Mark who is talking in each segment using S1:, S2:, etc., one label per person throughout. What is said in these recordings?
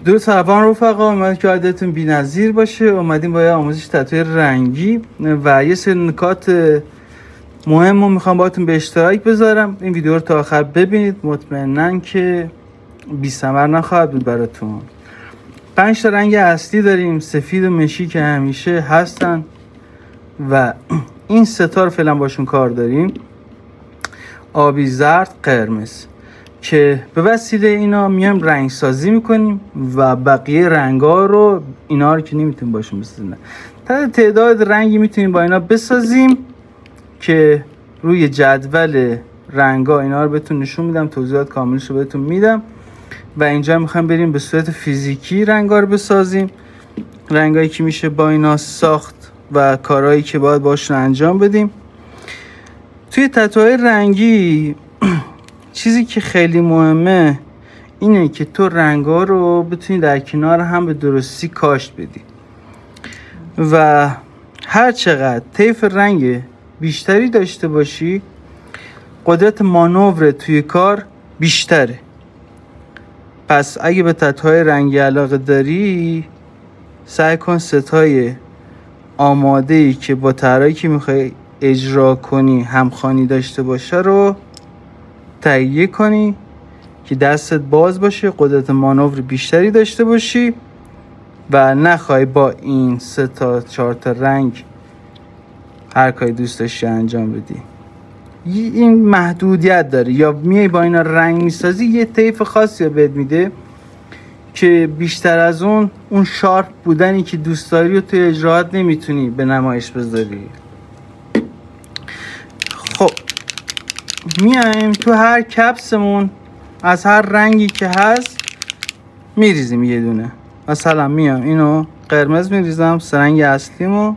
S1: درود طبعا رفقا، امیدوارم که عادتون بی‌نظیر باشه. اومدیم با یه آموزش تتوی رنگی و یه سری نکات مهم رو میخوام باهاتون به اشتراک بذارم. این ویدیو رو تا آخر ببینید، مطمئنن که بی ثمر نخواهد بود براتون. 5 تا رنگ اصلی داریم، سفید و مشی که همیشه هستن و این 3 تا رو فعلا باشون کار داریم، آبی، زرد، قرمز، که به وسیله اینا میایم رنگ سازی میکنیم و بقیه رنگا رو اینا رو که نمیتونیم باشون بسازیم. تعداد رنگی میتونیم با اینا بسازیم که روی جدول رنگا اینا رو بهتون نشون میدم، توضیحات کاملش رو بهتون میدم. و اینجا میخوایم بریم به صورت فیزیکی رنگا رو بسازیم، رنگایی که میشه با اینا ساخت و کارهایی که باید باشون انجام بدیم. توی تتوهای رنگی چیزی که خیلی مهمه اینه که تو رنگا رو بتونی در کنار هم به درستی کاشت بدی و هر چقدر طیف رنگ بیشتری داشته باشی، قدرت مانور توی کار بیشتره. پس اگه به تتوهای رنگی علاقه داری، سعی کن ستای آماده‌ای که با طرحی که میخوای اجرا کنی همخوانی داشته باشه رو تهیه کنی که دستت باز باشه، قدرت مانور بیشتری داشته باشی و نخوای با این 3 تا 4 تا رنگ هر کاری دوست داشتی انجام بدی. این محدودیت داره، یا میای با اینا رنگ میسازی یه طیف خاصی بهت میده که بیشتر از اون شارپ بودنی که دوست داری و توی اجراات نمیتونی به نمایش بذاری. خب میایم تو هر کپسمون از هر رنگی که هست میریزیم یه دونه. مثلا میام اینو قرمز میریزم، 3 رنگ اصلیمو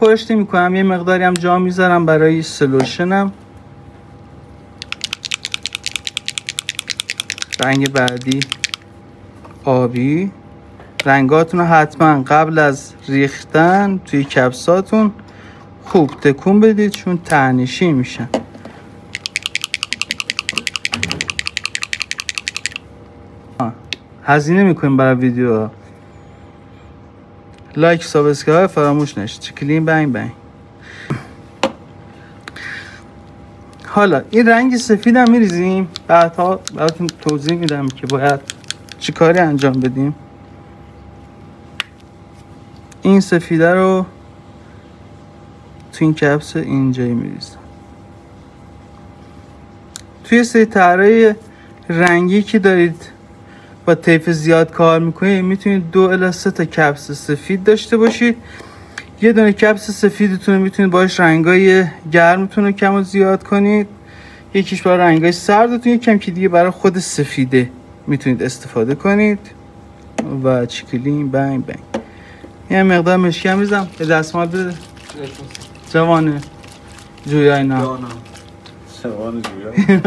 S1: پرش نمی‌کنم، یه مقداری هم جا میذارم برای سلوشنم. رنگ بعدی آبی. رنگاتون رو حتما قبل از ریختن توی کپساتون خوب تکون بدید چون ته‌نشین میشن. هزینه میکنیم برای ویدیو، لایک، سابسکرایب فراموش نشه. چکلین بنگ بنگ. حالا این رنگ سفید هم میریزیم، بعدها براتون توضیح میدم که باید چی کاری انجام بدیم. این سفیده رو تو این کپس اینجایی میریزم. توی سری طرحهای رنگی که دارید با طیف زیاد کار میکنید، میتونید 2 الی 3 تا کپس سفید داشته باشید. یه دونه کپس سفیدتون میتونید باش رنگای گرمتون رو کم و زیاد کنید، یکیش برای رنگای سردتون، یکم که دیگه برای خود سفیده میتونید استفاده کنید. و چکلین بنگ بنگ. یه مقدار مشکی هم میزم. یه دستمال بده جوانه جویای نه جوانه جویای.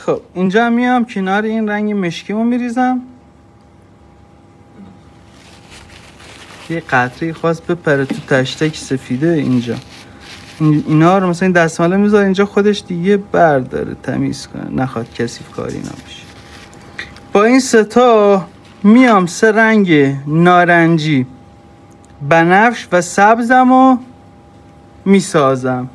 S1: خب اینجا میام کنار این رنگ مشکیمو میریزم، یه قطره خاص بپره تو تشتک سفیده اینجا. اینا رو مثلا این دستماله میذاره اینجا، خودش دیگه برداره تمیز کنه، نخواد کثیف کاری نباشه. با این 3 تا میام 3 رنگ نارنجی، بنفش و سبزمو میسازم.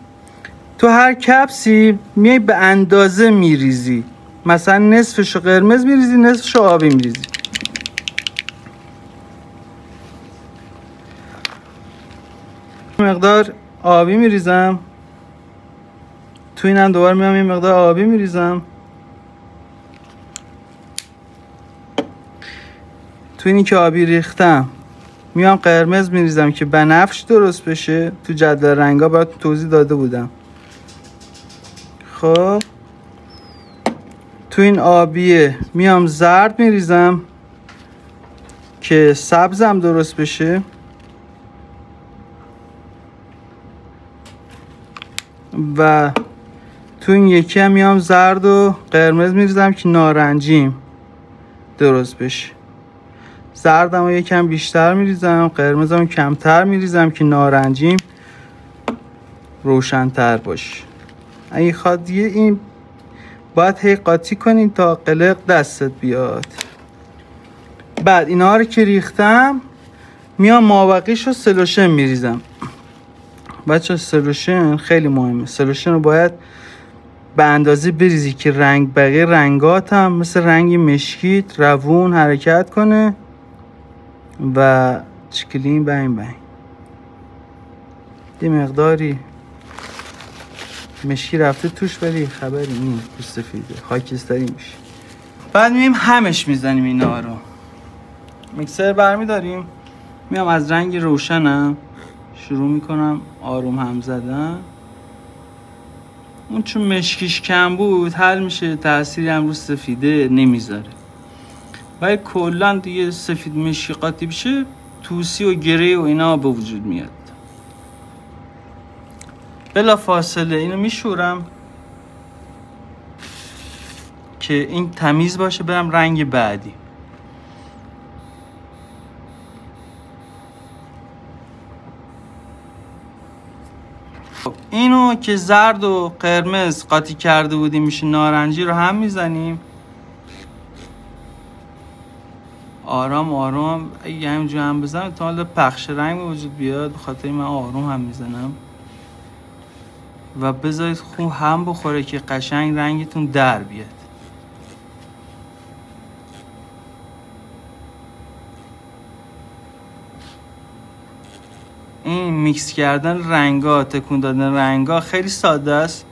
S1: تو هر کپسی میای به اندازه میریزی، مثلا نصفشو قرمز میریزی، نصفشو آبی میریزی. مقدار آبی میریزم تو اینم، دوباره میام یه مقدار آبی میریزم تو اینی که آبی ریختم، میام قرمز میریزم که بنفش درست بشه. تو جدول رنگا براتون توضیح داده بودم. خب تو این آبیه میام زرد میریزم که سبزم درست بشه و تو این یکی هم میام زرد و قرمز میریزم که نارنجیم درست بشه. زردم رو یکم بیشتر میریزم، قرمزم کمتر میریزم که نارنجیم روشن‌تر باشه. اگه خواد دیگه این باید هی قاطی کنین تا قلق دستت بیاد. بعد اینا رو که ریختم میام مابقیش رو سلوشن میریزم. بچه سلوشن خیلی مهمه. سلوشن رو باید به اندازه بریزی که بقیه رنگات هم مثل رنگ مشکیت روون حرکت کنه و چکلین بین یه مقداری مشکی رفته توش ولی خبری نیست، سفیده خاکستری میشه. بعد میایم همش میزنیم اینا رو. میکسر برمیداریم، میام از رنگ روشنم شروع میکنم آروم هم زدن. اون چون مشکیش کم بود حل میشه، تأثیری هم رو سفیده نمیذاره. ولی کلا دیگه سفید مشکی قاطی بشه توسی و گره و اینا به وجود میاد. بلا فاصله اینو میشورم که این تمیز باشه، برم رنگ بعدی. اینو که زرد و قرمز قاطی کرده بودیم میشه نارنجی رو هم میزنیم آرام آرام. اگه همینجور هم بزنم تا حالا پخش رنگ به وجود بیاد، بخاطر من آروم هم میزنم و بذارید خوب هم بخوره که قشنگ رنگتون در بیاد. این میکس کردن رنگا، تکون دادن رنگا خیلی ساده است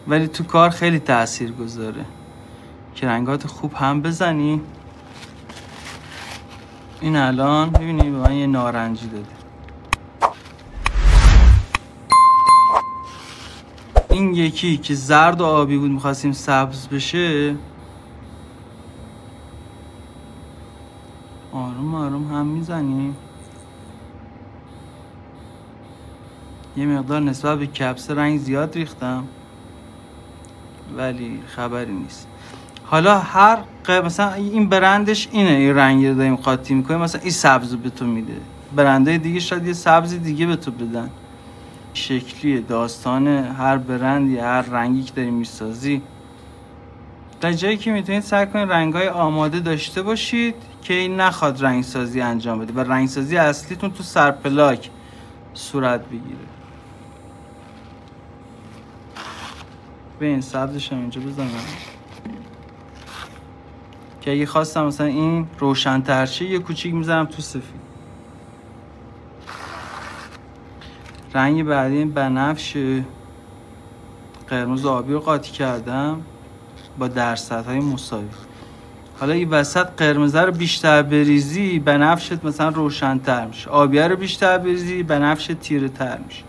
S1: ولی تو کار خیلی تأثیر گذاره که رنگات خوب هم بزنی. این الان ببینید به من یه نارنجی داده. این یکی که زرد و آبی بود میخواستیم سبز بشه، آروم آروم هم میزنیم. یه مقدار نسبت به کپسه رنگ زیاد ریختم ولی خبری نیست. حالا هر مثلا این برندش اینه، این رنگی رو داریم قاطی میکنیم، مثلا این سبز به تو میده، برندهای دیگه شاید یه سبزی دیگه به تو بدن. شکلیه داستان هر برندی، هر رنگی که داریم میسازی. در جایی که میتونید سعی کنید رنگ‌های آماده داشته باشید که این نخواد رنگ سازی انجام بده و رنگ سازی اصلیتون تو سرپلاک صورت بگیره. به این سبزش هم اینجا بزنم که اگه خواستم مثلا این روشن‌تر شه یه کوچیک میزنم تو سفید. رنگ بعدی این بنفش قرمز آبی رو قاطی کردم با درصدهای مساوی. حالا این وسط قرمزه رو بیشتر بریزی بنفشت مثلا روشن‌تر میشه، آبیه رو بیشتر بریزی بنفشت تیره تر میشه.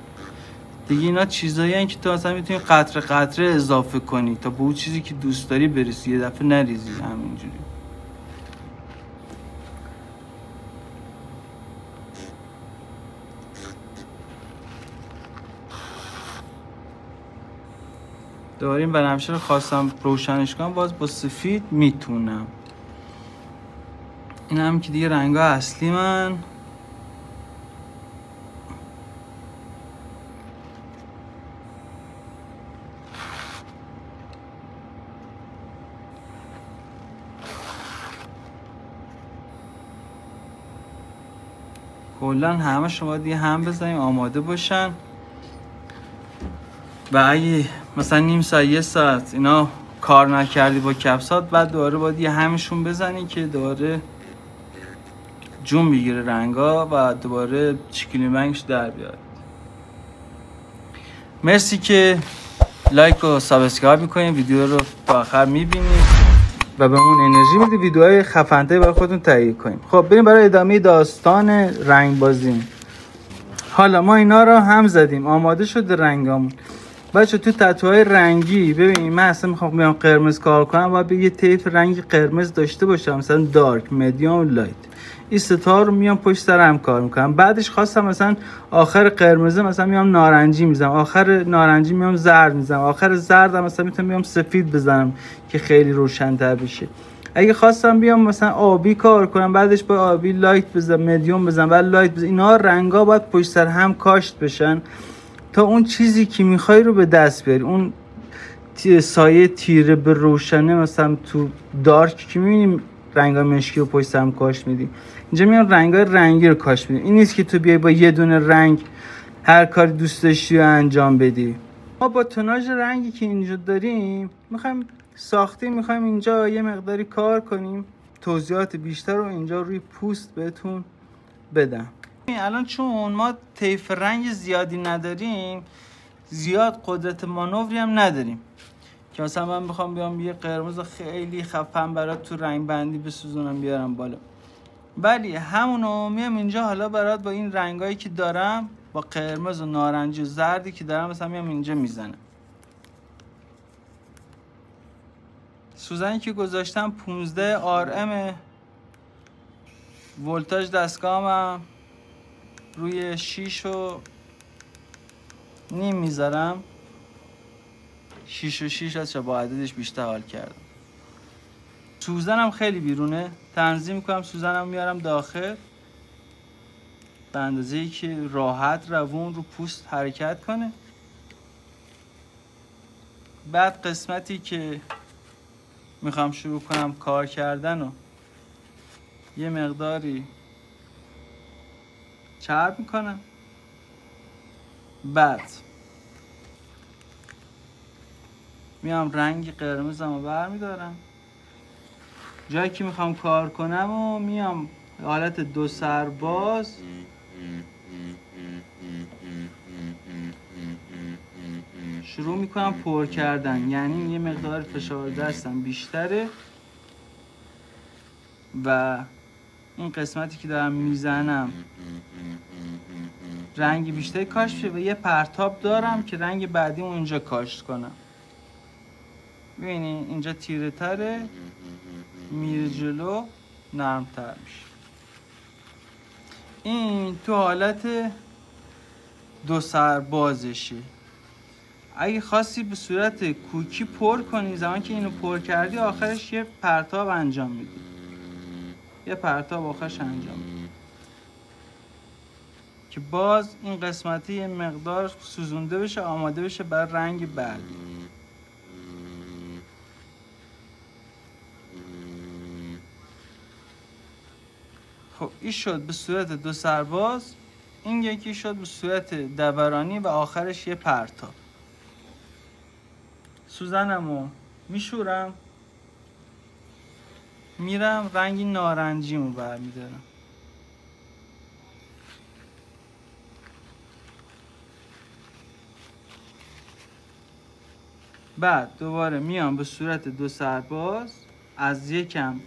S1: دیگه اینا چیزایی هستن که تو اصلا میتونی قطره قطره اضافه کنی تا به اون چیزی که دوست داری برسی، یه دفعه نریزی همینجوری. دوباره این بنفشه رو خواستم روشنش کنم باز با سفید میتونم. این هم که دیگه رنگا اصلی من. کلا همه شما دیگه هم بزنیم آماده باشن و اگه مثلا نیم ساعت یه ساعت اینا کار نکردی با کپسات بعد دوباره باید یه همشون بزنی که دوباره جون بگیره رنگا و دوباره چکیلی منگش در بیاد. مرسی که لایک و سابسکرایب میکنین، ویدیو رو تا آخر میبینید و بهمون انرژی میده ویدیوهای خفن‌تری برای خودتون تهیه کنیم. خب بریم برای ادامه داستان رنگ بازی. حالا ما اینا رو هم زدیم، آماده شده رنگامون. بچه تو تتوهای رنگی ببین من اصلا میخوام بیام قرمز کار کنم باید یه طیف رنگی قرمز داشته باشم، مثلا دارک، مدیوم، لایت. این ستا رو میام پشت سر هم کار میکنم. بعدش خواستم مثلا آخر قرمزه مثلا میام نارنجی میزنم، آخر نارنجی میام زرد میزنم، آخر زرد هم مثلا میتونم بیام سفید بزنم که خیلی روشن‌تر بشه. اگه خواستم بیام مثلا آبی کار کنم بعدش با آبی لایت بزنم، مدیوم بزنم، بعد لایت بزنم. اینا رنگا باید پشت سر هم کاشت بشن تا اون چیزی که میخوای رو به دست بیاری، اون سایه تیره به روشنه، مثلا تو دارک که میبینیم رنگای مشکی رو پشت سرم کاش میدیم، اینجا میام رنگای رنگی رو کاش میدیم. این نیست که تو بیای با یه دونه رنگ هر کاری دوست داشتی رو انجام بدی. ما با توناژ رنگی که اینجا داریم میخوایم میخوایم اینجا یه مقداری کار کنیم، توضیحات بیشتر رو اینجا روی پوست بهتون بدم. الان چون ما طیف رنگ زیادی نداریم، زیاد قدرت مانوری هم نداریم که مثلا من بخوام بیام یه قرمز خیلی خفن برات تو رنگ بندی بسوزونم بیارم بالا، ولی همونو میام اینجا حالا برات با این رنگایی که دارم، با قرمز و نارنجی و زردی که دارم مثلا میام اینجا میزنم. سوزنی که گذاشتم 15 RM، ولتاژ دستگاهمم روی 6 و نیم میذارم. 6 و 6 از با عددش بیشتر حال کردم. سوزنم خیلی بیرونه، تنظیم میکنم سوزنم میارم داخل به اندازه‌ای که راحت روون رو پوست حرکت کنه. بعد قسمتی که میخوام شروع کنم کار کردن رو یه مقداری چرب میکنم. بعد میام رنگ قرمزم رو برمیدارم، جایی که میخوام کار کنم و میام حالت دو سرباز شروع میکنم پر کردن، یعنی یه مقدار فشار دستم بیشتره و این قسمتی که دارم میزنم رنگ بیشتری کاشت شه و یه پرتاب دارم که رنگ بعدی اونجا کاشت کنم. ببینید اینجا تیره تره، میره جلو نرمتر میشه. این تو حالت دو سربازشه. اگه خواستی به صورت کوکی پر کنی، زمان که اینو پر کردی آخرش یه پرتاب انجام میدی، یه پرتاب آخرش انجام میدی که باز این قسمتی یه مقدار سوزونده بشه، آماده بشه برای رنگ بعدی. خب این شد به صورت دو سرباز، این یکی شد به صورت دورانی و آخرش یه پرتاب. سوزنمو میشورم، میرم رنگ نارنجیمو برمیدارم. بعد دوباره میام به صورت دو سرباز، از یکم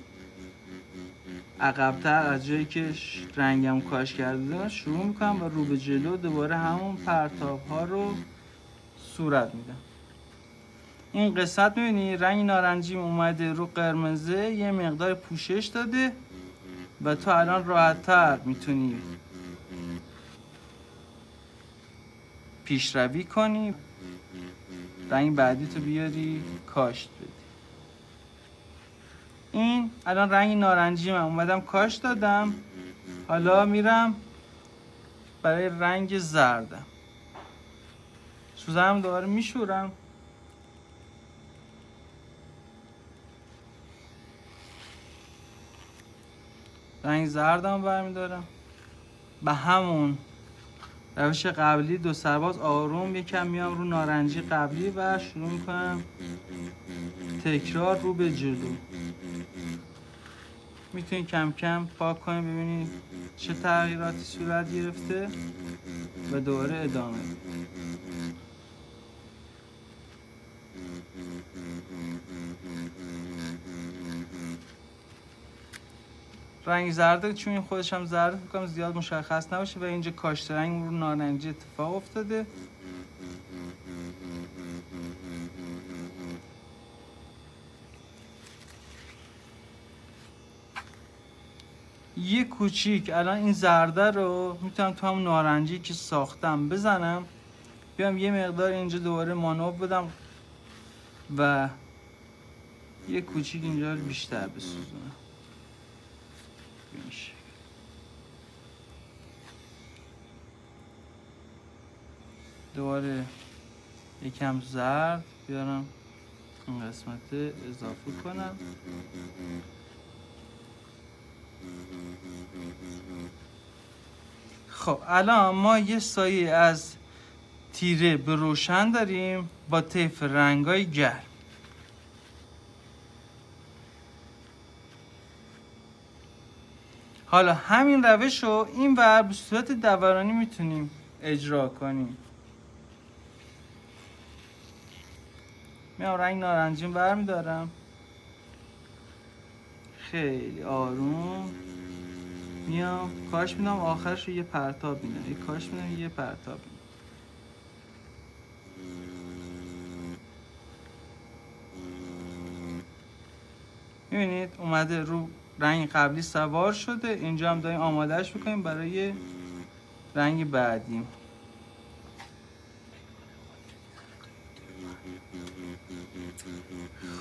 S1: عقب‌تر از جایی که رنگم کاش کرده شروع میکنم و رو به جلو دوباره همون پرتاب ها رو صورت میدم. این قسمت میبینی رنگ نارنجی اومده رو قرمزه، یه مقدار پوشش داده و تو الان راحت‌تر میتونی پیشروی کنی، رنگ بعدی تو بیاری کاشت بدی. این الان رنگ نارنجی من اومدم کاش دادم، حالا میرم برای رنگ زردم. سوزنم دوباره میشورم، رنگ زردم برمیدارم به همون روش قبلی دو سرباز آروم یکم میام رو نارنجی قبلی و شروع میکنم تکرار رو به جلو. میتونید کم کم پاک کنید ببینید چه تغییراتی صورت گرفته و دوباره ادامه. رنگ زرد چون این خودش هم زرد میکنم زیاد مشخص نباشه و اینجا کاشت رنگ رو نارنجی اتفاق افتاده. یه کوچیک الان این زرده رو میتونم تو هم نارنجی که ساختم بزنم، بیام یه مقدار اینجا دوباره مانور بدم و یه کوچیک اینجا رو بیشتر بسوزونم. دوباره یکم زرد بیارم این قسمت اضافه کنم. خب الان ما یه سایه از تیره به روشن داریم با طیف رنگای گرم. حالا همین روش رو این ور به صورت دورانی میتونیم اجرا کنیم. میام رنگ نارنجیم برمیدارم، خیلی آروم میام کاش میدم آخرش رو یه پرتاب میدم، یه کاش میدم یه پرتاب میدم. میبینید اومده رو رنگ قبلی سوار شده. اینجا هم داریم آمادهش بکنیم برای رنگ بعدی.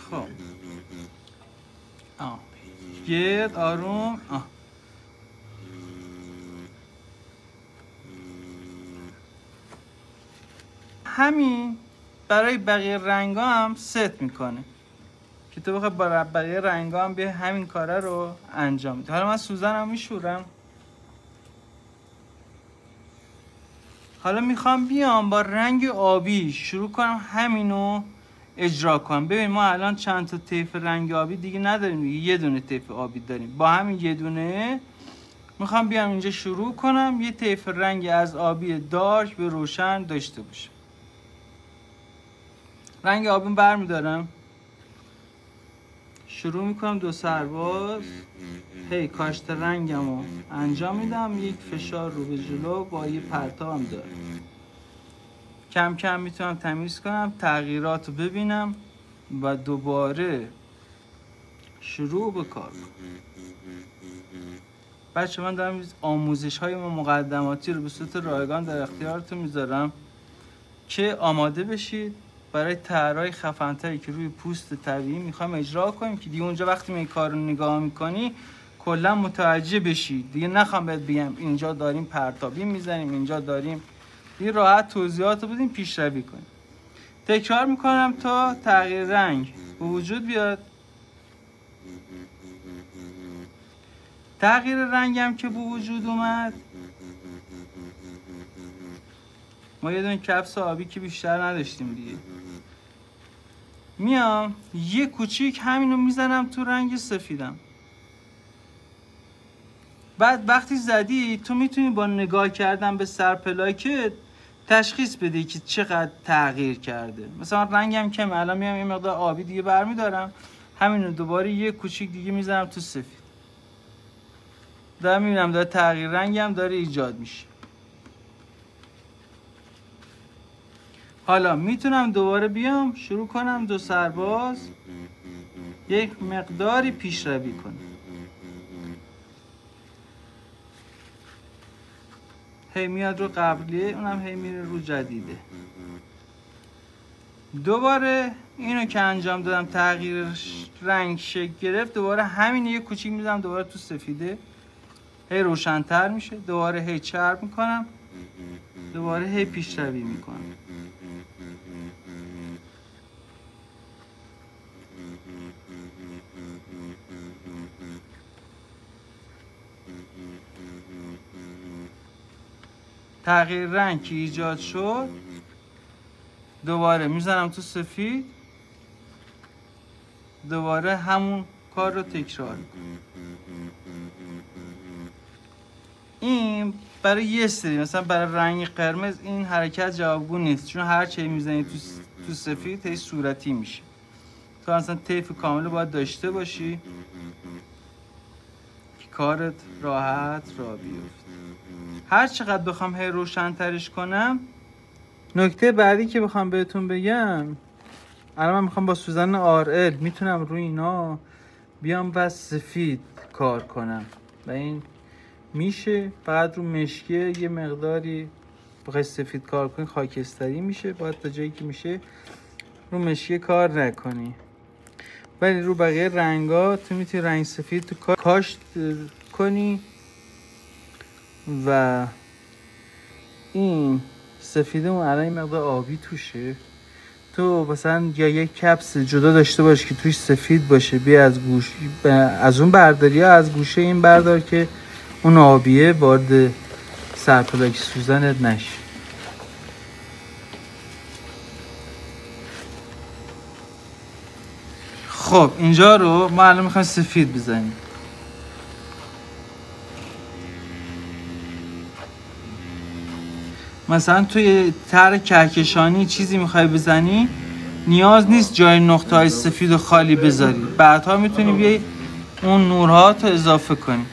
S1: خب گرد آروم همین برای بقیه رنگ هم ست میکنه که تو بخواه با بقیه رنگ هم به همین کاره رو انجام میده. حالا من سوزن هم میشورم. حالا میخوام بیام با رنگ آبی شروع کنم همینو اجرا کنم. ببین ما الان چند تا طیف رنگ آبی دیگه نداریم، یه دونه طیف آبی داریم. با همین یه دونه میخوام بیام اینجا شروع کنم یه طیف رنگ از آبی دارک به روشن داشته باشم. رنگ آبی برمیدارم، شروع میکنم دو سرباز هی کاشت رنگمو انجام میدم. یک فشار رو به جلو با یه پرتابم داره. کم کم میتونم تمیز کنم، تغییرات رو ببینم و دوباره شروع به کار کنم. بچه من دارم آموزش های مقدماتی رو به صورت رایگان در اختیارتون میذارم که آماده بشید برای طرح‌های خفن‌تری که روی پوست طبیعی میخوام اجرا کنیم که دیگه اونجا وقتی این کار رو نگاه میکنی کلا متوجه بشید. دیگه نخوام بهت بگم اینجا داریم پرتابی میزنیم، اینجا داریم، دیگه راحت توضیحات رو بدیم پیشروی کنیم. تکرار میکنم تا تغییر رنگ به وجود بیاد. تغییر رنگم که به وجود اومد، ما یه دونه کپس آبی که بیشتر نداشتیم دیگه، میام یه کوچیک همینو میزنم تو رنگ سفیدم. بعد وقتی زدی تو میتونی با نگاه کردن به سرپلاکت تشخیص بدی که چقدر تغییر کرده. مثلا رنگم کمه، الان میام یه مقدار آبی دیگه برمیدارم، همینو دوباره یه کوچیک دیگه میزنم تو سفید. دارم میبینم داره تغییر رنگم داره ایجاد میشه. حالا میتونم دوباره بیام شروع کنم دو سرباز یک مقداری پیشروی کنم. هی میاد رو قبلیه، اونم هی میره رو جدیده. دوباره اینو که انجام دادم تغییر رنگ شکل گرفت، دوباره همین یه کوچیک میزنم دوباره تو سفیده، هی روشن‌تر میشه. دوباره هی چرب میکنم، دوباره هی پیشروی میکنم. تغییر رنگ که ایجاد شد دوباره میزنم تو سفید، دوباره همون کار رو تکرار کنم. این برای یه سری، مثلا برای رنگ قرمز این حرکت جوابگو نیست، چون هر چی میزنی تو سفید هی صورتی میشه. تو اصلا طیف کامل باید داشته باشی که کارت راحت را بیفته. هر چقدر بخوام هی روشن‌ترش کنم. نکته بعدی که بخوام بهتون بگم، الان من میخوام با سوزن RL میتونم روی اینا بیام و سفید کار کنم و این میشه. فقط رو مشکیه یه مقداری بخوای سفید کار کنی خاکستری میشه، باید تا جایی که میشه رو مشکیه کار نکنی. ولی رو بقیه رنگا تو میتونی رنگ سفید تو کاشت کنی و این سفیده اون الان این مقدار آبی توشه، تو مثلا یا یک کپس جدا داشته باش که توش سفید باشه، بیا از اون برداری یا از گوشه این بردار که اون آبیه وارد سرپلاک سوزنت نشه. خب اینجا رو ما الان میخوایم سفید بزنیم. مثلا توی طرح کهکشانی چیزی میخوای بزنی، نیاز نیست جای نقطه های سفید و خالی بذاری، بعدها میتونی بیای اون نورها تو اضافه کنی.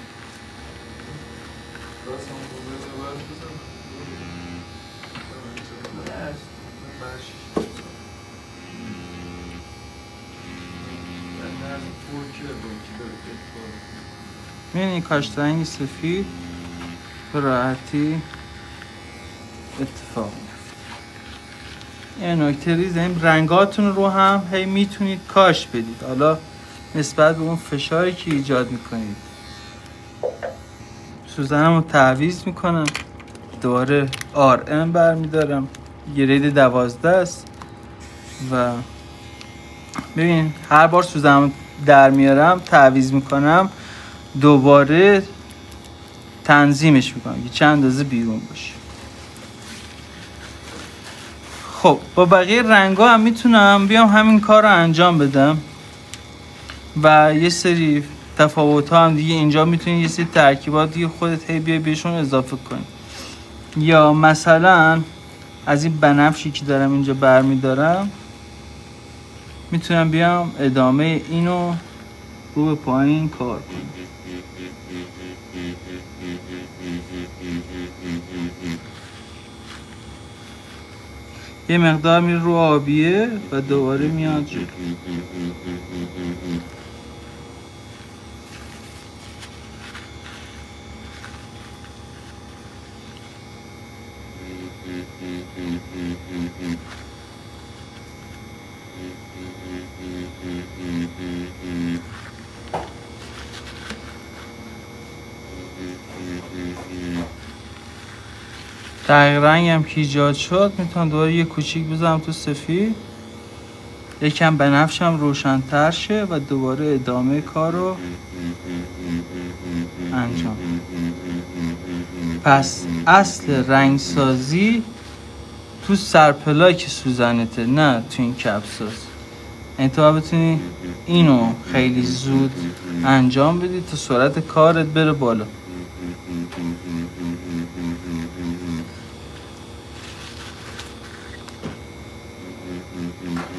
S1: می‌بینی کاشترنگ سفید به راحتی اتفاق میفته. یه نکته ریزیم، رنگاتون رو هم هی میتونید کاش بدید، حالا نسبت به اون فشاری که ایجاد میکنید. سوزنم رو تعویض میکنم، دوباره RM برمیدارم، گرید 12 است و ببین هر بار سوزنم در میارم تعویض میکنم، دوباره تنظیمش میکنم که چند اندازه بیرون باشه. خب با بقیه رنگا هم میتونم بیام همین کار رو انجام بدم و یه سری تفاوت ها هم دیگه اینجا میتونی یه سری ترکیبات دیگه خودت هی بیای بهشون اضافه کنی. یا مثلا از این بنفشی که دارم اینجا برمیدارم میتونم بیام ادامه اینو رو به پایین کار کنم. یه مقدار میره رو آبیه و دوباره میاد جلو. دقیق رنگ هم که ایجاد شد میتونم دوباره یه کوچیک بزنم تو سفید، یکم بنفش هم روشن‌تر شه و دوباره ادامه کار رو انجام. پس اصل رنگسازی تو سرپلاک سوزنته، نه تو این کپساس. این تو بتونی اینو خیلی زود انجام بدی تا سرعت کارت بره بالا.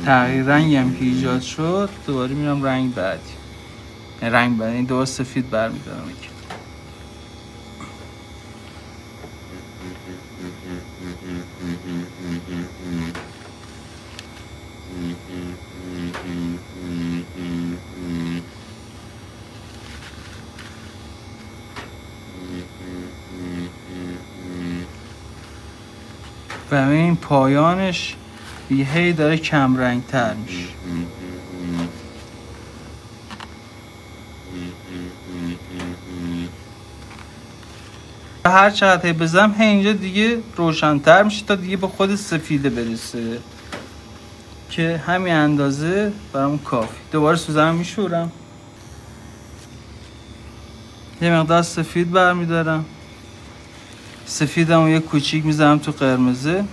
S1: تغییر رنگی هم که ایجاد شد دوباره میرم رنگ بعدی، رنگ بعدی این دوباره سفید برمیدارم. و این پایانش هی داره کم رنگ تر میشه. هر چقدر هی بزنم هی اینجا دیگه روشن‌تر میشه تا دیگه به خود سفیده برسه که همین اندازه برام کافی. دوباره سوزنم میشورم، یه مقدار سفید برمیدارم، سفیدمو یه کوچیک میزنم تو قرمزه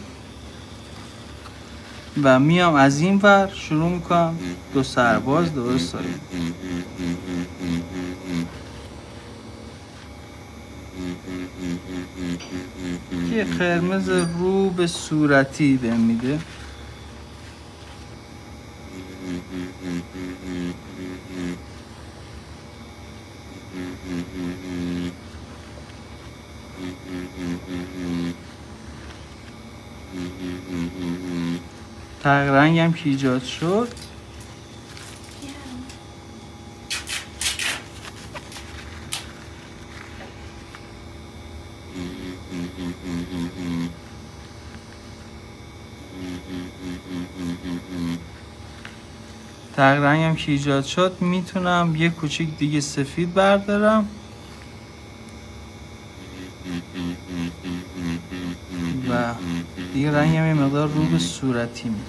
S1: و میام از این ور شروع میکنم دو سرباز دوباره سایه. یه قرمز رو به صورتی بهم میده. تغییر رنگ هم که ایجاد شد تغییر رنگ هم که ایجاد شد میتونم یه کوچیک دیگه سفید بردارم و دیگه رنگ هم یه مقدار رو به صورتی میده.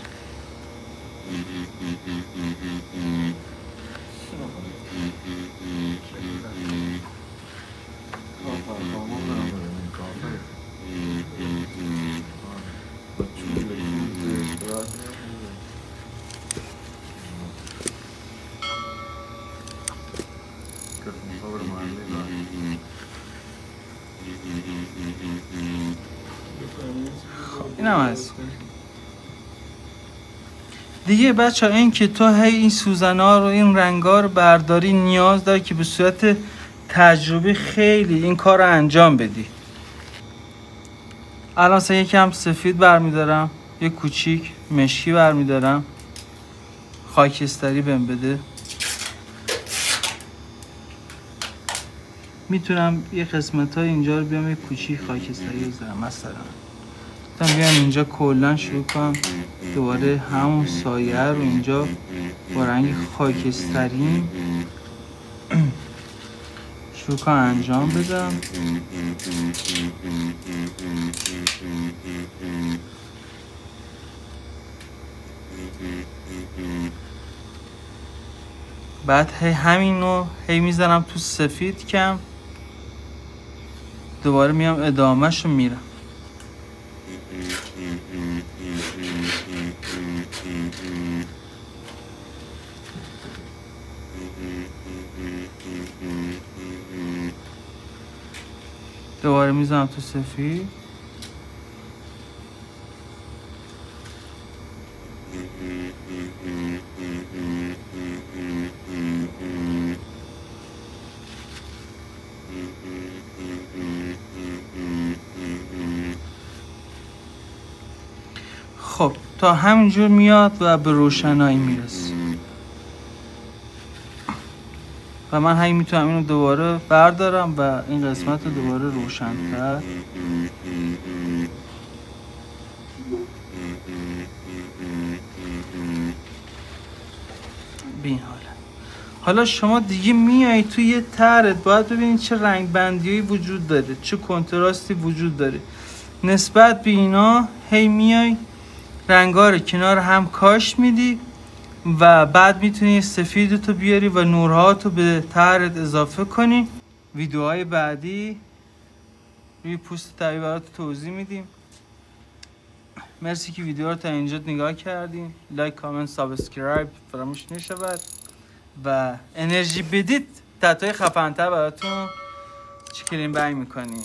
S1: این هم هست دیگه. بچه ها این که تو این سوزن‌ها رو این رنگ‌ها رو برداری نیاز داره که به صورت تجربی خیلی این کار رو انجام بدی. الان مثلا یکم سفید برمیدارم، یه کوچیک مشکی برمیدارم، خاکستری بهم بده. میتونم یه قسمت های اینجا رو بیام یه کوچیک خاکستری بذارم، مثلا بیام اینجا کلا شروع کنم دوباره همون سایه رو اینجا با رنگ خاکستری شروع کنم انجام بدم. بعد همین رو میزنم تو سفید کم، دوباره میام ادامهش رو میرم. دوباره میزنم تو سفید. خب تا همینجور میاد و به روشنایی میرسه و من همین میتونم اینو دوباره بردارم و این قسمت رو دوباره روشن‌تر. بین حالا شما دیگه میای توی یه طرحت باید ببینید چه رنگ بندیایی وجود داره، چه کنتراستی وجود داره. نسبت به اینا میای رنگا رو کنار هم کاش میدی و بعد میتونی سفیدتو بیاری و نورهاتو به طرحت اضافه کنی. ویدیوهای بعدی روی پوست طبیعی برات توضیح میدیم. مرسی که ویدیو رو تا اینجا نگاه کردین. لایک، کامنت، سابسکرایب فراموش نشود و انرژی بدید تتوی خفن‌تر براتون چیکلین بای میکنیم.